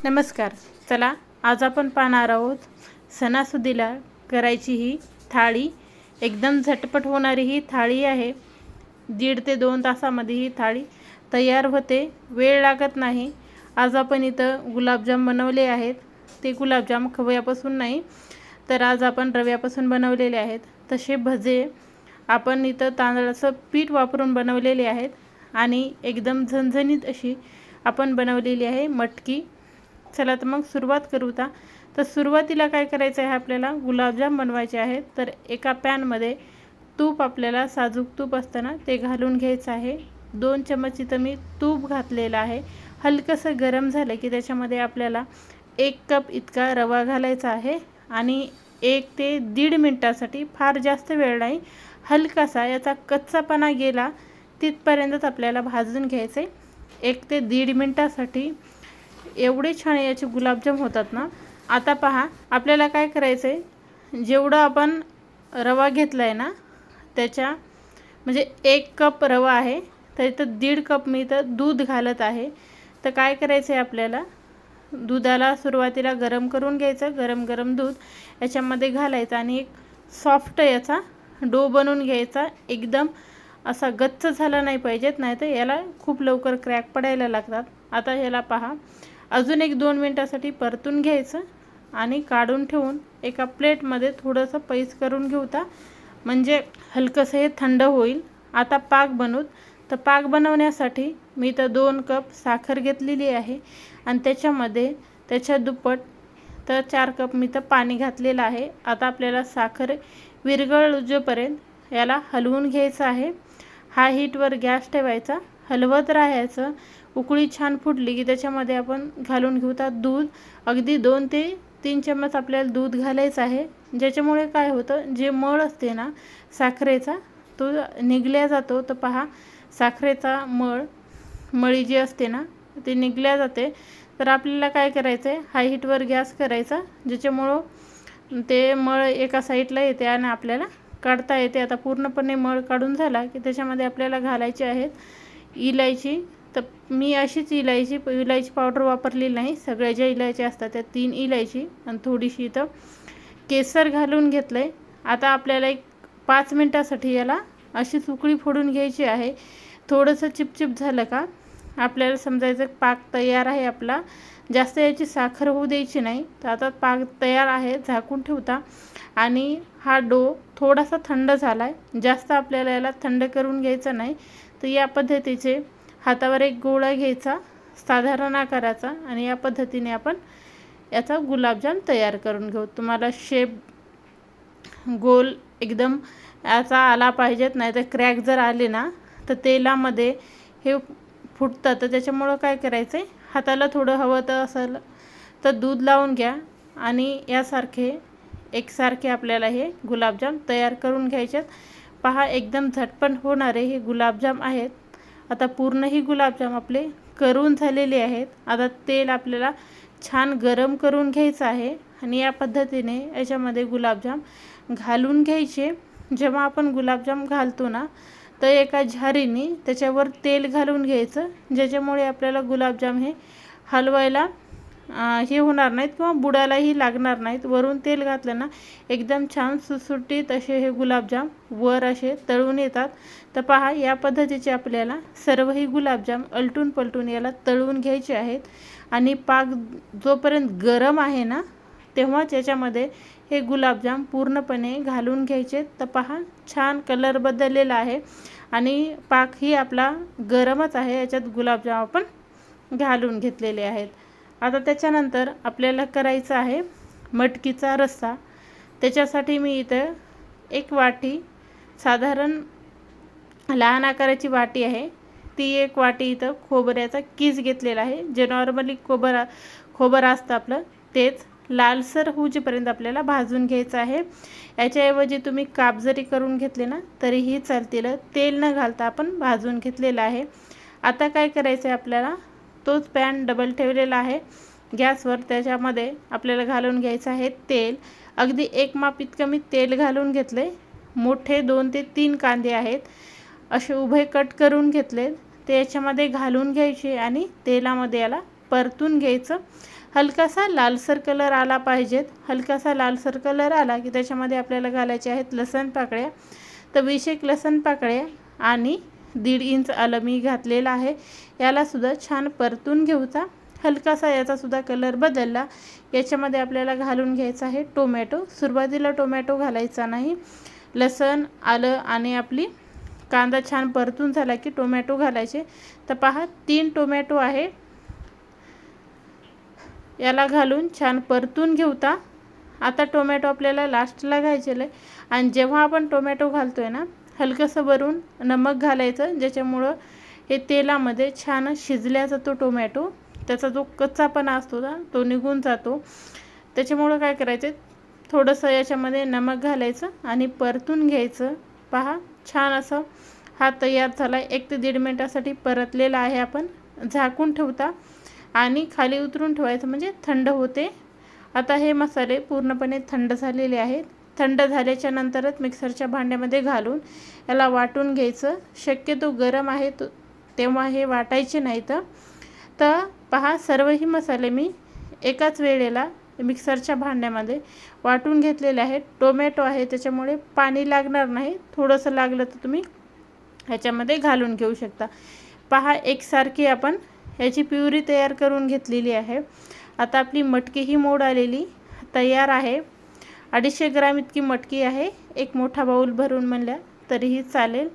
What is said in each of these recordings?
नमस्कार. चला आज आपण पाहणार आहोत सणासुदीला करायची ही थाळी. एकदम झटपट होणारी ही थाळी आहे. 1.5 ते 2 तासामध्ये ही थाळी तयार होते, वेळ लागत नाही. आज आपण इथं गुलाबजाम बनवले आहेत. ते गुलाबजाम खव्यापासून नाही तर आज आपण रव्यापासून बनवलेले आहेत. तसे भजे आपण इथं तांदळाचं पीठ वापरून बनवलेले आहेत आणि एकदम झणझणीत अशी आपण बनवलेली आहे मटकी. चला तर मग सुरुवात करू. तर सुरुवातीला काय करायचं आहे, आपल्याला गुलाबजाम बनवायचे आहेत. तर एका पॅनमध्ये तूप, आपल्याला साजूक तूप असतं ना, ते घालून घ्यायचं आहे. 2 चमच इथं मी तूप घातलेलं आहे. हलकंसं गरम झालं की त्याच्यामध्ये आपल्याला 1 कप इतका रवा घालायचा आहे आणि 1 ते 1.5 मिनिटासाठी, फार जास्त वेळ नाही, हलकासा याचा कच्चापणा गेला तिथपर्यंतच आपल्याला भाजून घ्यायचे. 1 ते 1.5 मिनिटासाठी एवढे छान याचे गुलाबजाम होतात ना. आता पहा, आपल्याला काय करायचं आहे, जेवढं आपण रवा घेतला आहे ना, त्याच्या म्हणजे 1 कप रवा आहे तर इथं 1.5 कप मी इथं दूध घालत आहे. तर काय करायचं आहे, आपल्याला दुधाला सुरुवातीला गरम करून घ्यायचं. गरम दूध याच्यामध्ये घालायचं आणि एक सॉफ्ट याचा डो बनवून घ्यायचा. एकदम असा गच्च झाला नाही पाहिजेत, नाही तर याला खूप लवकर क्रॅक पडायला लागतात. आता याला पहा, अजून 1-2 मिनिटासाठी परतून घ्यायचं आणि काढून ठेवून एका प्लेटमध्ये थोडंसं पैस करून घेऊता, म्हणजे हलकंसं हे थंड होईल. आता पाक बनवू. तर पाक बनवण्यासाठी मी तर 2 कप साखर घेतलेली आहे आणि त्याच्यामध्ये त्याच्या दुप्पट तर 4 कप मी तर पाणी घातलेलं आहे. आता आपल्याला साखर विरघळूपर्यंत याला हलवून घ्यायचं आहे. हा हीटवर गॅस ठेवायचा, हलवत राहायचं. उकळी छान फुटली की त्याच्यामध्ये आपण घालून घेऊतात दूध. अगदी 2 ते 3 चम्मच आपल्याला दूध घालायचं आहे, ज्याच्यामुळे काय होतं, जे मळ असते ना साखरेचा तो निघल्या जातो. तर पहा, साखरेचा मळी जी असते ना ती निघल्या जाते. तर आपल्याला काय करायचं आहे, हाय हीटवर गॅस करायचा, ज्याच्यामुळं ते मळ एका साईडला येते आणि आपल्याला काढता येते. आता पूर्णपणे मळ काढून झाला की त्याच्यामध्ये आपल्याला घालायचे आहेत इलायची. तर मी अशीच इलायची पावडर वापरलेली नाही. सगळ्या ज्या इलायच्या असतात त्या 3 इलायची आणि थोडीशी इथं केसर घालून घेतलं आहे. आता आपल्याला 5 मिनिटासाठी याला अशी उकळी फोडून घ्यायची आहे. थोडंसं चिपचिप झालं का आपल्याला समजायचं पाक तयार आहे आपला. जास्त याची साखर होऊ द्यायची नाही. तर आता पाक तयार आहे, झाकून ठेवता. आणि हा डो थोडासा थंड झाला आहे, जास्त आपल्याला याला थंड करून घ्यायचा नाही. तर या पद्धतीचे हातावर एक गोळा घ्यायचा साधारण आकाराचा आणि या पद्धतीने आपण याचा गुलाबजाम तयार करून घेऊ. तुम्हाला शेप गोल एकदम याचा आला पाहिजेत, नाही तर क्रॅक जर आले ना तर तेलामध्ये हे फुटतं. तर त्याच्यामुळं काय करायचं आहे, हाताला थोडं हवं तर असेल तर दूध लावून घ्या आणि यासारखे एकसारखे आपल्याला हे गुलाबजाम तयार करून घ्यायचे. पहा, एकदम झटपट होणारे हे गुलाबजाम आहेत. आता पूर्ण ही गुलाबजाम आपले करून झालेले आहेत. आता तेल आपल्याला छान गरम करून घ्यायचं आहे आणि या पद्धतीने याच्यामध्ये गुलाबजाम घालून घ्यायचे. जेव्हा आपण गुलाबजाम घालतो ना तर एका झारीने त्याच्यावर तेल घालून घ्यायचं, ज्याच्यामुळे आपल्याला गुलाबजाम हे हलवायला हे होणार नाहीत किंवा बुडायलाही लागणार नाहीत. वरून तेल घातलं ना एकदम छान सुटसुटीत असे हे गुलाबजाम वर असे तळून येतात. तर पहा, या पद्धतीचे आपल्याला सर्वही गुलाबजाम अलटून पलटून याला तळून घ्यायचे आहेत. आणि पाक जोपर्यंत गरम आहे ना तेव्हाच याच्यामध्ये हे गुलाबजाम पूर्णपणे घालून घ्यायचे. तर पहा, छान कलर बदललेला आहे आणि पाकही आपला गरमच आहे. याच्यात गुलाबजाम आपण घालून घेतलेले आहेत. आता त्याच्यानंतर आपल्याला करायचं आहे मटकीचा रस्सा. त्याच्यासाठी मी इथं 1 वाटी, साधारण लहान आकाराची वाटी आहे ती, 1 वाटी इथं खोबऱ्याचा कीस घेतलेला आहे. जे नॉर्मली खोबरं असतं आपलं तेच लालसर होऊपर्यंत आपल्याला भाजून घ्यायचं आहे. याच्याऐवजी तुम्ही काप जरी करून घेतले ना तरीही चालतील. तेल न घालता आपण भाजून घेतलेलं आहे. आता काय करायचं आहे, आपल्याला तोच पॅन डबल ठेवलेला आहे गॅसवर. त्याच्यामध्ये आपल्याला घालून घ्यायचं आहे तेल. अगदी 1 माप इतकं मी तेल घालून घेतले. मोठे 2 ते 3 कांदे आहेत, असे उभे कट करून घेतले. ते याच्यामध्ये घालून घ्यायचे आणि तेलामध्ये याला परतून घ्यायचं। हलकासा लालसर कलर आला पाहिजेत। हलकासा लालसर कलर आला की त्याच्यामध्ये आपल्याला घालायचे आहेत लसण पाकळ्या। तर 20 एक लसण पाकळ्या आणि 1.5 इंच आलं मी घातलेलं आहे। याला सुद्धा छान परतून घेऊचा। हलकासा याचा सुद्धा कलर बदलला। याच्यामध्ये आपल्याला घालून घ्यायचा आहे टोमॅटो। सुरुवातीला टोमॅटो घालायचा नाही। लसण आलं आणि आपली कांदा छान परतून झाला की टोमॅटो घालायचे। तर पहा 3 टोमॅटो आहे, याला घालून छान परतून घेऊता। आता टोमॅटो आपल्याला लास्टला घालायचे आहे आणि जेव्हा आपण टोमॅटो घालतोय ना हलकंसं वरून नमक घालायचं, ज्याच्यामुळं हे तेलामध्ये छान शिजल्या जातो टोमॅटो। त्याचा जो कच्चापणा असतो ना तो निघून जातो। त्याच्यामुळं काय करायचं, थोडंसं याच्यामध्ये नमक घालायचं आणि परतून घ्यायचं। पहा छान असं हा तयार झाला। 1 ते 1.5 मिनिटासाठी परतलेला आहे। आपण झाकून ठेवता आणि खाली उतरून ठेवायचं म्हणजे थंड होते। आता हे मसाले पूर्णपणे थंड झालेले आहेत। थंड झाल्याच्या नंतरच मिक्सरच्या भांड्यामध्ये घालून याला वाटून घ्यायचं। शक्यतो गरम आहे तेव्हा हे वाटायचे नाही। तर पहा सर्वही मसाले मी एकाच वेळेला मिक्सरच्या भांड्यामध्ये वाटून घेतलेले आहेत। टोमॅटो आहे त्याच्यामुळे पाणी लागणार नाही, थोडंसं लागलं तर तुम्ही ह्याच्यामध्ये घालून घेऊ शकता। पहा एकसारखी आपण याची प्युरी तयार करून घेतलेली आहे। आता आपली मटकी ही मोड आलेली तयार आहे। 250 ग्राम इतकी मटकी आहे। एक मोठा बाउल भरून म्हणल्या तरीही चालेल।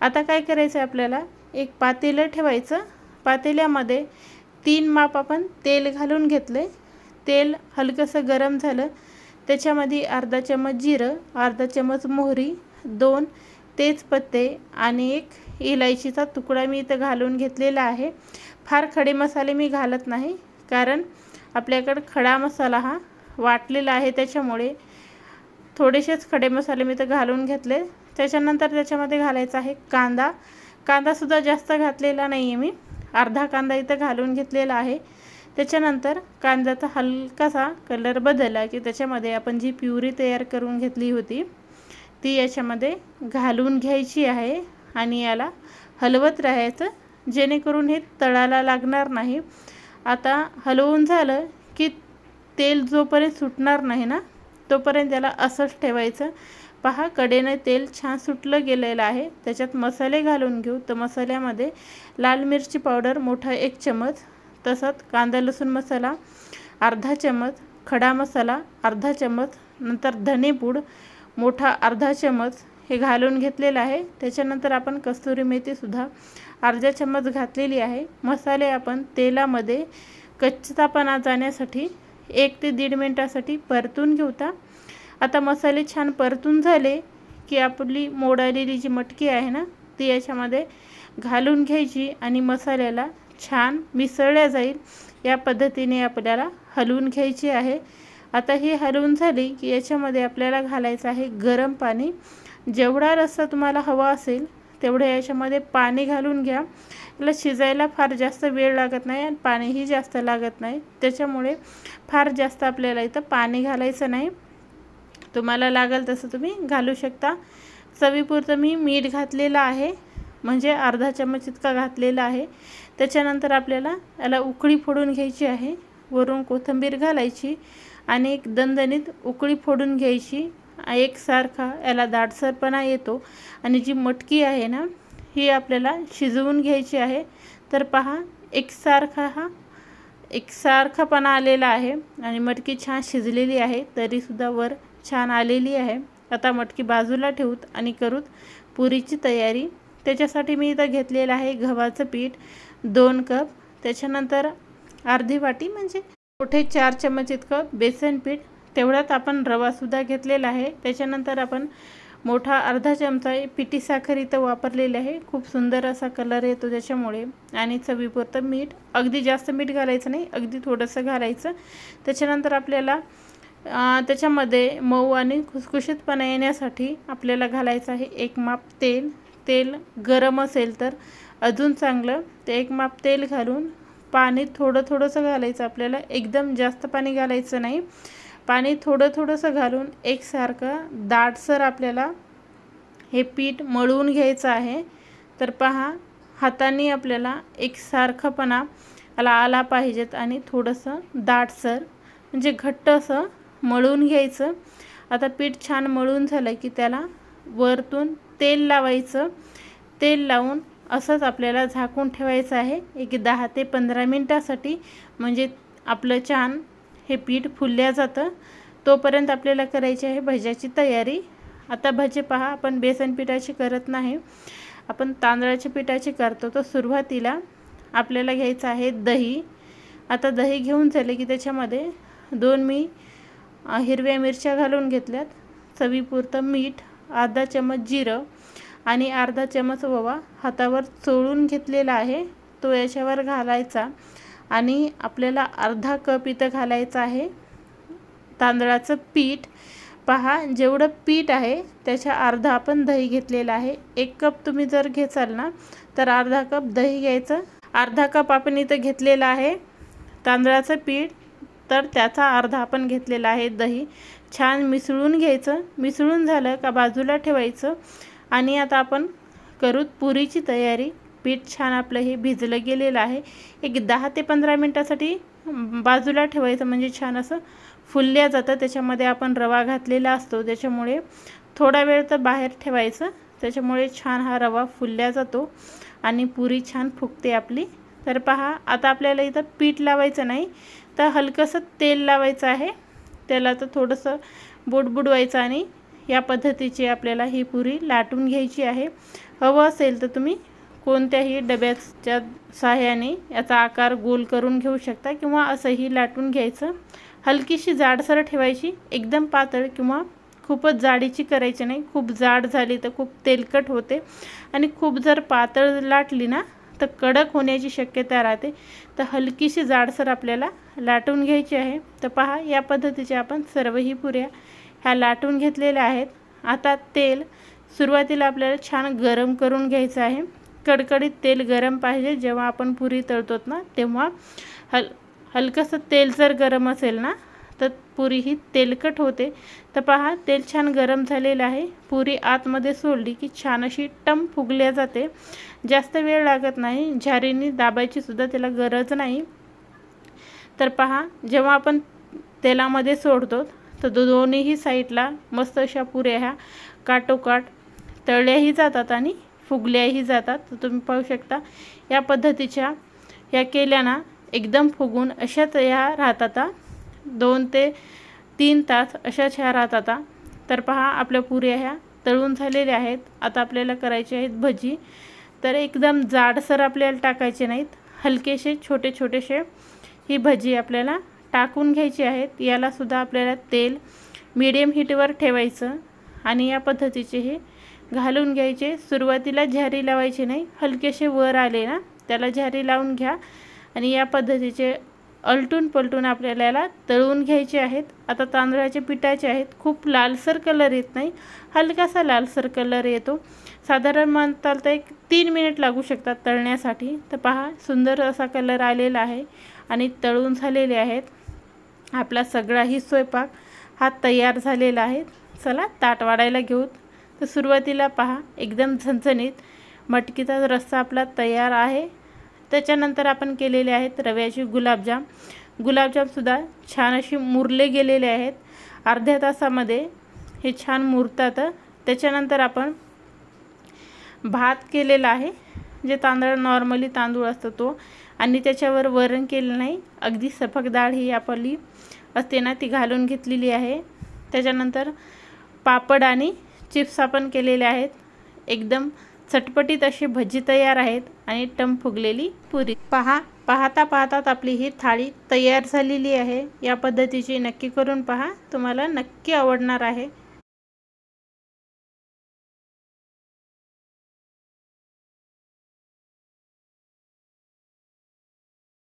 आता काय करायचं आहे, आपल्याला एक पातेलं ठेवायचं। पातेल्यामध्ये 3 माप आपण तेल घालून घेतले। तेल हलकंसं गरम झालं त्याच्यामध्ये अर्धा चमच जिरं, अर्धा चमच मोहरी, 2 तेजपत्ते आणि 1 इलायचीचा तुकडा मी इथं घालून घेतलेला आहे। फार खडे मसाले मी घालत नाही, कारण आपल्याकडे खडा मसाला हा वाटलेला आहे, त्याच्यामुळे थोडेसेच खडे मसाले मी इथं घालून घेतले। त्याच्यानंतर त्याच्यामध्ये घालायचा आहे कांदा। कांदासुद्धा जास्त घातलेला नाही आहे मी, अर्धा कांदा इथं घालून घेतलेला आहे। त्याच्यानंतर कांद्याचा हलकासा कलर बदलला की त्याच्यामध्ये आपण जी प्युरी तयार करून घेतली होती ती याच्यामध्ये घालून घ्यायची आहे आणि याला हलवत राहायचं, जेणेकरून हे तळाला लागणार नाही। आता हलवून झालं की तेल जोपर्यंत सुटणार नाही ना तोपर्यंत त्याला असंच ठेवायचं। पहा कडेने तेल छान सुटलं गेलेलं आहे। त्याच्यात मसाले घालून घेऊ। तर मसाल्यामध्ये लाल मिरची पावडर मोठा 1 चमच, तसंच कांदा लसूण मसाला अर्धा चमच, खडा मसाला अर्धा चमच, नंतर धनेपूड मोठा अर्धा चमच हे घालून घेतलेलं आहे। त्याच्यानंतर आपण कस्तुरी मेथीसुद्धा अर्धा चमच घातलेली आहे। मसाले आपण तेलामध्ये कच्चापणा जाण्यासाठी 1 ते 1.5 मिनिटासाठी परतून घेऊता। आता मसाले छान परतून झाले की आपली मोड आलेली जी मटकी आहे ना ती याच्यामध्ये घालून घ्यायची आणि मसाल्याला छान मिसळल्या जाईल या पद्धतीने आपल्याला हलवून घ्यायची आहे। आता ही हलवून झाली की याच्यामध्ये आपल्याला घालायचं आहे गरम पाणी। जेवढा रस्सा तुम्हाला हवा असेल तेवढे याच्यामध्ये पाणी घालून घ्या। याला शिजायला फार जास्त वेळ लागत नाही आणि पाणीही जास्त लागत नाही, त्याच्यामुळे फार जास्त आपल्याला इथं पाणी घालायचं नाही। तुम्हाला लागेल तसं तुम्ही घालू शकता। चवीपुरतं मी मीठ घातलेलं आहे, म्हणजे अर्धा चमच इतका घातलेला आहे। त्याच्यानंतर आपल्याला याला उकळी फोडून घ्यायची आहे। वरून कोथिंबीर घालायची आणि एक दणदणीत उकळी फोडून घ्यायची। एकसारखा याला दाटसरपणा येतो आणि जी मटकी आहे ना ही आपल्याला शिजवून घ्यायची आहे। तर पहा एकसारखापणा आलेला आहे आणि मटकी छान शिजलेली आहे, तरीसुद्धा वर छान आलेली आहे। आता मटकी बाजूला ठेवूत आणि करूत पुरीची तयारी। त्याच्यासाठी मी इथं घेतलेलं आहे गव्हाचं पीठ 2 कप, त्याच्यानंतर अर्धी वाटी म्हणजे मोठे 4 चमच इतकं बेसन पीठ, तेवढ्यात आपण रवासुद्धा घेतलेला आहे। त्याच्यानंतर आपण मोठा अर्धा चमचा पिठी साखर इथं वापरलेली आहे। खूप सुंदर असा कलर येतो त्याच्यामुळे, आणि चवीपुरतं मीठ, अगदी जास्त मीठ घालायचं नाही, अगदी थोडंसं घालायचं। त्याच्यानंतर आपल्याला त्याच्यामध्ये मऊ आणि खुसखुशीतपणा येण्यासाठी आपल्याला घालायचं आहे 1 माप तेल। तेल गरम असेल तर अजून चांगलं। ते 1 माप तेल घालून पाणी थोडंसं घालायचं आपल्याला, एकदम जास्त पाणी घालायचं नाही। पाणी थोडंसं घालून एकसारखं दाटसर आपल्याला हे पीठ मळून घ्यायचं आहे। तर पहा हाताने आपल्याला एकसारखंपणा याला आला पाहिजेत आणि थोडंसं दाटसर म्हणजे घट्ट असं मळून घ्यायचं। आता पीठ छान मळून झालं की त्याला वरतून तेल लावायचं। तेल लावून असंच आपल्याला झाकून ठेवायचं आहे एक 10 ते 15 मिनिटासाठी, म्हणजे आपलं छान हे पीठ फुलल्या जातं। तोपर्यंत आपल्याला करायची आहे भज्याची तयारी। आता भजे पहा, आपण बेसन पिठाची करत नाही, आपण तांदळाच्या पिठाची करतो। तर सुरुवातीला आपल्याला घ्यायचं आहे दही। आता दही घेऊन झाले की त्याच्यामध्ये 2 मी हिरव्या मिरच्या घालून घेतल्यात, चवीपुरतं मीठ, अर्धा चमच जिरं आणि अर्धा चमच ओवा हातावर चोळून घेतलेला आहे, तो याच्यावर घालायचा। आणि आपल्याला अर्धा कप इथं घालायचं आहे तांदळाचं पीठ। पहा, जेवढं पीठ आहे त्याच्या अर्धा आपण दही घेतलेला आहे। 1 कप तुम्ही जर घेचाल ना तर अर्धा कप दही घ्यायचं। अर्धा कप आपण इथं घेतलेला आहे तांदळाचं पीठ, तर त्याचा अर्धा आपण घेतलेला आहे दही। छान मिसळून घ्यायचं। मिसळून झालं का बाजूला ठेवायचं। आणि आता आपण करू पुरीची तयारी। पीठ छान आपलं हे भिजलं गेलेलं आहे, एक 10 ते 15 मिनिटासाठी बाजूला ठेवायचं, म्हणजे छान असं फुलल्या जातं। त्याच्यामध्ये आपण रवा घातलेला असतो, त्याच्यामुळे थोडा वेळ तर बाहेर ठेवायचं, त्याच्यामुळे छान हा रवा फुलल्या जातो आणि पुरी छान फुगते आपली। तर पहा, आता आपल्याला इथं पीठ लावायचं नाही, तर हलकंसं तेल लावायचं आहे। त्याला तर थोडंसं बुडबुडवायचं आणि या पद्धतीची आपल्याला ही पुरी लाटून घ्यायची आहे। हवं असेल तर तुम्ही कोणत्याही डब्याच्या सहाय्याने याचा आकार गोल करून घेऊ शकता किंवा असंही लाटून घ्यायचं। हलकीशी जाडसर ठेवायची, एकदम पातळ किंवा खूपच जाडीची करायची नाही, खूप जाड झाली तर खूप तेलकट होते आणि खूप जर पातळ लाटली ना तर कडक होण्याची शक्यता राहते। तर हलकीशी जाडसर आपल्याला लाटून घ्यायची आहे। तर पहा, या पद्धतीचे आपण सर्वही पुऱ्या ह्या लाटून घेतलेल्या आहेत। आता तेल सुरुवातीला आपल्याला छान गरम करून घ्यायचं आहे। कडकडीत तेल गरम पाहिजे, जेव्हा आपण पुरी तळतो ना तेव्हा हलकंसं तेल जर गरम असेल ना तर पुरी ही तेलकट होते। तर पहा, तेल छान गरम झालेलं आहे। पुरी आतमध्ये सोडली की छान अशी टम फुगल्या जाते, जास्त वेळ लागत नाही, झारीने दाबायची सुद्धा त्याला गरज नाही। तर पहा, जेव्हा आपण तेलामध्ये सोडतो तर दोन्हीही साईडला मस्त अशा पुऱ्या ह्या काटोकाट तळल्याही जातात आणि फुगल्याही जातात। तर तुम्ही पाहू शकता या पद्धतीच्या या केल्या ना एकदम फुगून अशाच ह्या राहतात, 2 ते 3 तास अशाच ह्या राहतात। तर पहा, आपल्या पुऱ्या ह्या तळून झालेल्या आहेत। आता आपल्याला करायचे आहेत भजी। तर एकदम जाडसर आपल्याला टाकायचे नाहीत, हलकेसे छोटे छोटेसे ही भजी आपल्याला टाकून घ्यायची आहेत। याला सुद्धा आपल्याला तेल मीडियम हीटवर ठेवायचं आणि या पद्धतीचे हे घालून घ्यायचे। सुरुवातीला झारी लावायची नाही, हलकेसे वर आले ना त्याला झारी लावून घ्या आणि या पद्धतीचे अलटून पलटून आपल्याला याला तळून घ्यायचे आहेत। आता तांदळाचे पिठाचे आहेत, खूप लालसर कलर येत नाही, हलकासा लालसर कलर येतो, साधारण म्हणताल तर एक 3 मिनिट लागू शकतात तळण्यासाठी। तर पहा, सुंदर असा कलर आलेला आहे आणि तळून झालेले आहेत। आपला सगळाही स्वयंपाक हा तयार झालेला आहे। चला ताट वाढायला घेऊ। तर सुरुवातीला पहा, एकदम झणझणीत मटकीचा रस्सा आपला तयार आहे। त्याच्यानंतर आपण केलेले आहेत रव्याचे गुलाबजाम। गुलाबजामसुद्धा छान असे मुरले गेलेले आहेत, अर्ध्या तासामध्ये हे छान मुरतात। त्याच्यानंतर आपण भात केलेला आहे, जे तांदूळ नॉर्मली तांदूळ असतो तो, आणि त्याच्यावर वरण केलं नाही, अगदी सफक डाळ ही आपली असते ना ती घालून घेतलेली आहे। त्याच्यानंतर पापड आणि चिप्स आपण केलेले आहेत। एकदम चटपटीत अशी भजी तयार आहेत आणि टम फुगलेली पुरी। पाहता पाहतात आपली ही थाळी तयार झालेली आहे। या पद्धतीची नक्की करून पहा, तुम्हाला नक्की आवडणार आहे।